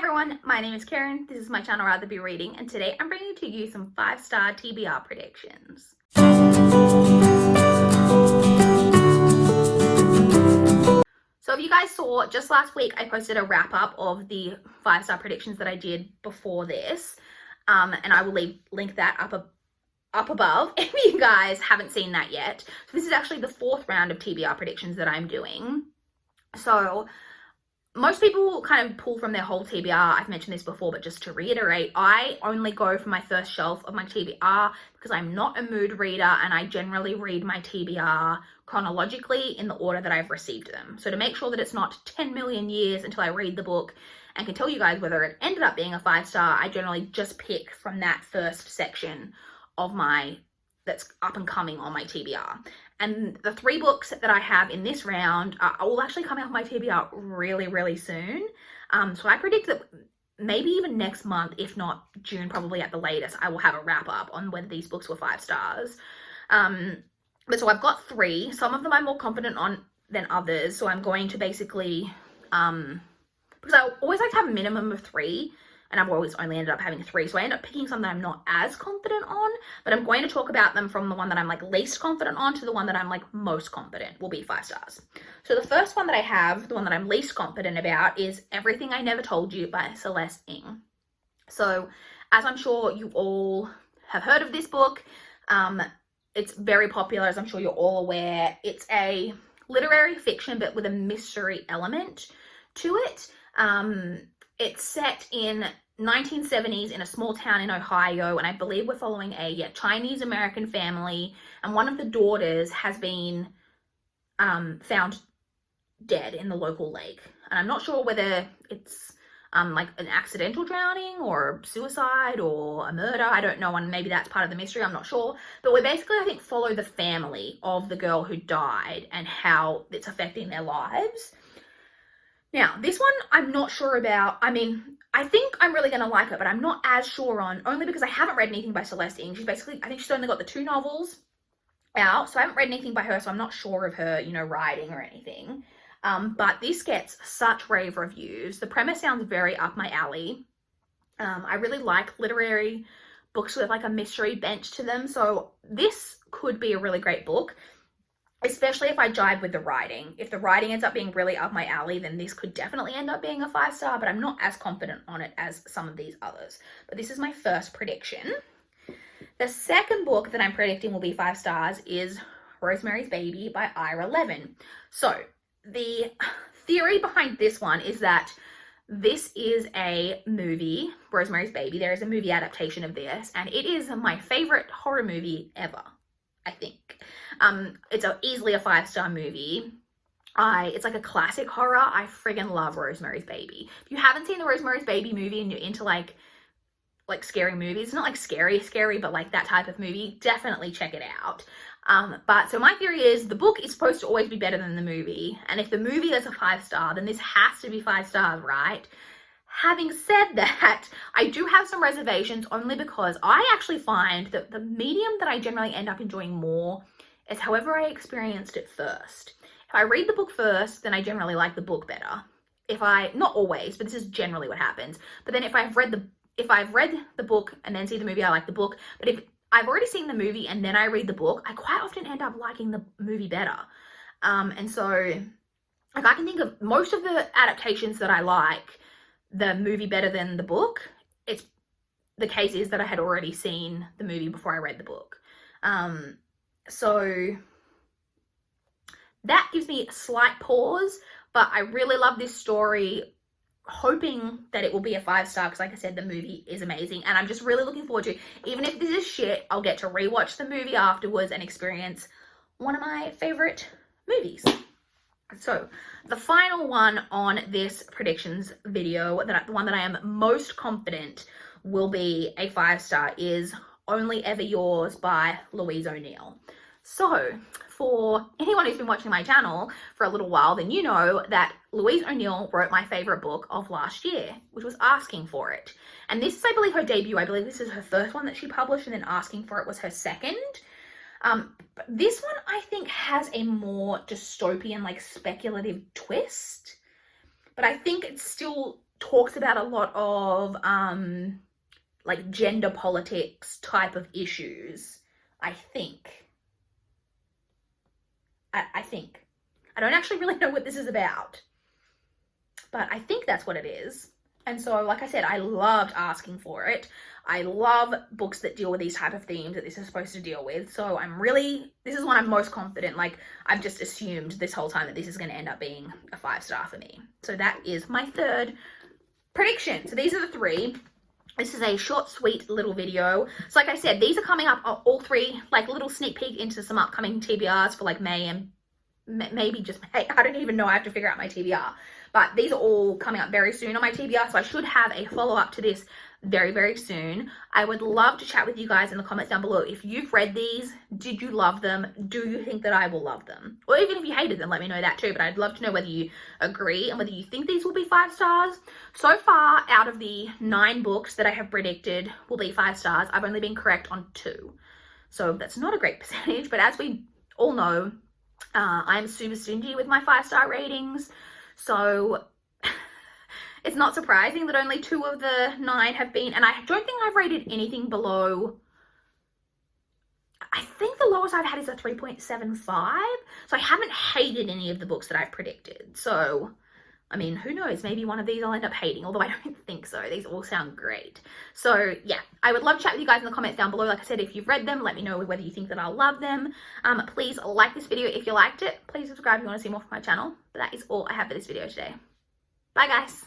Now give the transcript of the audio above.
everyone, my name is Karen, this is my channel Rather Be Reading, and today I'm bringing to you some 5-star TBR predictions. So if you guys saw, just last week I posted a wrap up of the 5-star predictions that I did before this, and I will link that up above if you guys haven't seen that yet. So this is actually the 4th round of TBR predictions that I'm doing. So most people kind of pull from their whole TBR. I've mentioned this before, but just to reiterate, I only go for my first shelf of my TBR because I'm not a mood reader and I generally read my TBR chronologically in the order that I've received them. So to make sure that it's not 10 million years until I read the book and can tell you guys whether it ended up being a 5-star, I generally just pick from that first section of that's up and coming on my TBR. And the 3 books that I have in this round are all actually coming off my TBR really, really soon. So I predict that maybe even next month, if not June, probably at the latest, I will have a wrap up on whether these books were 5 stars. But so I've got 3. Some of them I'm more confident on than others. So I'm going to basically, because I always like to have a minimum of 3. And I've always only ended up having 3. So I end up picking some that I'm not as confident on, but I'm going to talk about them from the one that I'm like least confident on to the one that I'm like most confident will be 5 stars. So the first one that I have, the one that I'm least confident about, is Everything I Never Told You by Celeste Ng. So as I'm sure you all have heard of this book, it's very popular, as I'm sure you're all aware. It's a literary fiction, but with a mystery element to it. It's set in 1970s in a small town in Ohio, and I believe we're following a Chinese-American family, and one of the daughters has been found dead in the local lake. And I'm not sure whether it's like an accidental drowning or suicide or a murder. I don't know, and maybe that's part of the mystery. I'm not sure. But we basically, I think, follow the family of the girl who died and how it's affecting their lives. Now, this one I'm not sure about. I mean, I think I'm really going to like it, but I'm not as sure on, only because I haven't read anything by Celeste Ng. She's basically, I think she's only got the 2 novels out, so I haven't read anything by her, so I'm not sure of her, writing or anything. But this gets such rave reviews. The premise sounds very up my alley. I really like literary books with like a mystery bent to them, so this could be a really great book. Especially if I jive with the writing. If the writing ends up being really up my alley, then this could definitely end up being a 5-star, but I'm not as confident on it as some of these others. But this is my first prediction. The second book that I'm predicting will be 5 stars is Rosemarys Baby by Ira Levin. So the theory behind this one is that this is a movie, Rosemarys Baby. There is a movie adaptation of this, and it is my favorite horror movie ever, I think. It's easily a 5-star movie. It's like a classic horror. I friggin' love Rosemary's Baby. If you haven't seen the Rosemary's Baby movie and you're into like scary movies, not like scary, but like that type of movie, definitely check it out. But so my theory is the book is supposed to always be better than the movie. And if the movie is a 5-star, then this has to be 5 stars, right? Having said that, I do have some reservations, only because I actually find that the medium that I generally end up enjoying more is however I experienced it first. If I read the book first, then I generally like the book better. Not always, but this is generally what happens. But then if I've read the book and then see the movie, I like the book. But if I've already seen the movie and then I read the book, I quite often end up liking the movie better. And so, like, I can think of most of the adaptations that I like the movie better than the book. It's the case is that I had already seen the movie before I read the book. So that gives me a slight pause, but I really love this story, hoping that it will be a 5-star, because like I said, the movie is amazing, and I'm just really looking forward to, even if this is shit, I'll get to rewatch the movie afterwards and experience one of my favorite movies. So the final one on this predictions video, the one that I am most confident will be a 5-star, is Only Ever Yours by Louise O'Neill. So for anyone who's been watching my channel for a little while, then you know that Louise O'Neill wrote my favorite book of last year, which was Asking for It. And this is, I believe, her debut. I believe this is her first one that she published, and then Asking for It was her second. But this one, I think, has a more dystopian, like, speculative twist. But I think it's still talks about a lot of like gender politics type of issues. I think. I think. I don't actually really know what this is about, but I think that's what it is. And so, like I said, I loved asking for it. I love books that deal with these type of themes that this is supposed to deal with. So this is one I'm most confident. Like, I've just assumed this whole time that this is going to end up being a 5-star for me. So that is my third prediction. So these are the three. This is a short, sweet little video. So like I said, these are coming up, all three, like little sneak peek into some upcoming TBRs for like May and maybe just May. I don't even know. I have to figure out my TBR. But these are all coming up very soon on my TBR, so I should have a follow-up to this very, very soon. I would love to chat with you guys in the comments down below. If you've read these, did you love them? Do you think that I will love them? Or even if you hated them, let me know that too. But I'd love to know whether you agree and whether you think these will be 5 stars. So far, out of the 9 books that I have predicted will be 5 stars, I've only been correct on 2. So that's not a great percentage, but as we all know, I'm super stingy with my 5-star ratings. So it's not surprising that only 2 of the 9 have been, and I don't think I've rated anything below, I think the lowest I've had is a 3.75, so I haven't hated any of the books that I've predicted. So, I mean, who knows, maybe one of these I'll end up hating, although I don't think so. These all sound great. So yeah, I would love to chat with you guys in the comments down below. Like I said, if you've read them, let me know whether you think that I'll love them. Please like this video if you liked it. Please subscribe if you want to see more from my channel. But that is all I have for this video today. Bye guys.